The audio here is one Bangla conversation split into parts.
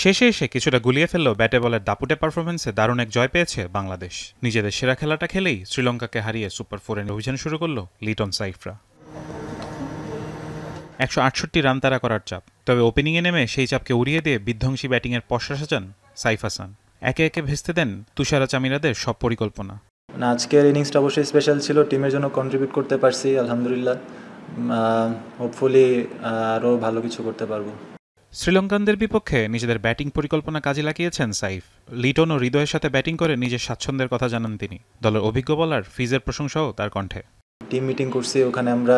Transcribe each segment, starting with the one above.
শেষে এসে কিছুটা গুলিয়ে ফেললেও ব্যাটে বলের দাপুটে পারফরমেন্সে দারুণ এক জয় পেয়েছে বাংলাদেশ। নিজেদের সেরা খেলাটা খেলেই শ্রীলঙ্কাকে হারিয়ে সুপার 4 অভিযান শুরু করল লিটন সাইফরা। 168 রান তাড়া করার চাপ, তবে ওপেনিংয়ে নেমে সেই চাপকে উড়িয়ে দিয়ে বিধ্বংসী ব্যাটিংয়ের পসরা সাজান সাইফ হাসান। একে একে ভেস্তে দেন তুষারা চামিরাদের সব পরিকল্পনা। আজকের ইনিংসটা অবশ্যই স্পেশাল ছিল, টিমের জন্য কন্ট্রিবিউট করতে পারছি আলহামদুলিল্লাহ। হোপফুলি আরও ভালো কিছু করতে পারবো। শ্রীলঙ্কানদের বিপক্ষে নিজেদের ব্যাটিং পরিকল্পনা কাজে লাগিয়েছেন সাইফ। লিটন ও হৃদয়ের সাথে ব্যাটিং করে নিজের স্বাচ্ছন্দ্যের কথা জানান তিনি। দলের অভিজ্ঞ বোলার ফিজের প্রশংসাও তার কণ্ঠে। টিম মিটিং করছি, ওখানে আমরা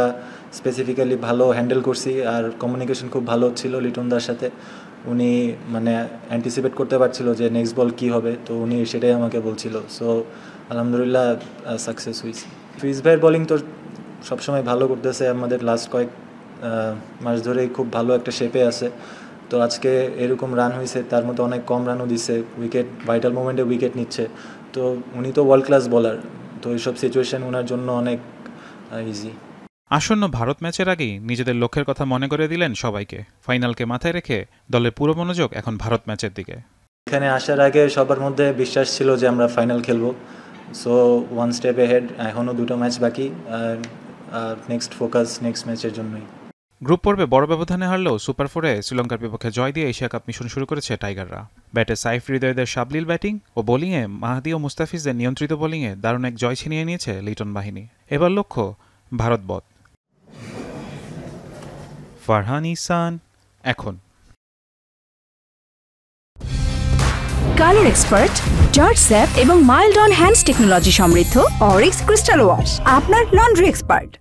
স্পেসিফিক্যালি ভালো হ্যান্ডেল করছি, আর কমিউনিকেশন খুব ভালো ছিল লিটনদার সাথে। উনি মানে অ্যান্টিসিপেট করতে পারছিল যে নেক্সট বল কী হবে, তো উনি সেটাই আমাকে বলছিল। সো আলহামদুলিল্লাহ সাকসেস হয়েছি। ফিজ ভাইয়ের বোলিং তো সবসময় ভালো করতেছে, আমাদের লাস্ট কয়েক মাস ধরেই খুব ভালো একটা শেপে আছে। তো আজকে এরকম রান হয়েছে, তার মতো অনেক কম রানও দিচ্ছে, উইকেট ভাইটাল মোমেন্টে উইকেট নিচ্ছে। তো উনি তো ওয়ার্ল্ড ক্লাস বোলার, তো এইসব সিচুয়েশন ওনার জন্য অনেক ইজি। আসন্ন ভারত ম্যাচের আগেই নিজেদের লক্ষ্যের কথা মনে করে দিলেন সবাইকে। ফাইনালকে মাথায় রেখে দলের পুরো মনোযোগ এখন ভারত ম্যাচের দিকে। এখানে আসার আগে সবার মধ্যে বিশ্বাস ছিল যে আমরা ফাইনাল খেলবো। সো ওয়ান স্টেপ এহেড, এখনও দুটো ম্যাচ বাকি, আর নেক্সট ফোকাস নেক্সট ম্যাচের জন্যই। গ্রুপ পর্বে বড় ব্যবধানে হারলেও সুপার 4-এ শ্রীলঙ্কার বিপক্ষে জয় দিয়ে এশিয়া কাপ মিশন শুরু করেছে টাইগাররা। ব্যাটে সাইফ হৃদয়দের সাবলীল ব্যাটিং ও বোলিংয়ে মাহাদি ও মুস্তাফিজদের নিয়ন্ত্রিত বোলিংয়ে দারুণ এক জয় ছিনিয়ে নিয়েছে লিটন বাহিনী। এবার লক্ষ্য ভারত বধ। ফারহান ইহসান এখন। কালার এক্সপার্ট, জর্জ স্যাপ এবং মাইল্ড অন হ্যান্ডস টেকনোলজি সমৃদ্ধ অরিক্স ক্রিস্টাল ওয়াশ আপনার লন্ড্রি এক্সপার্ট।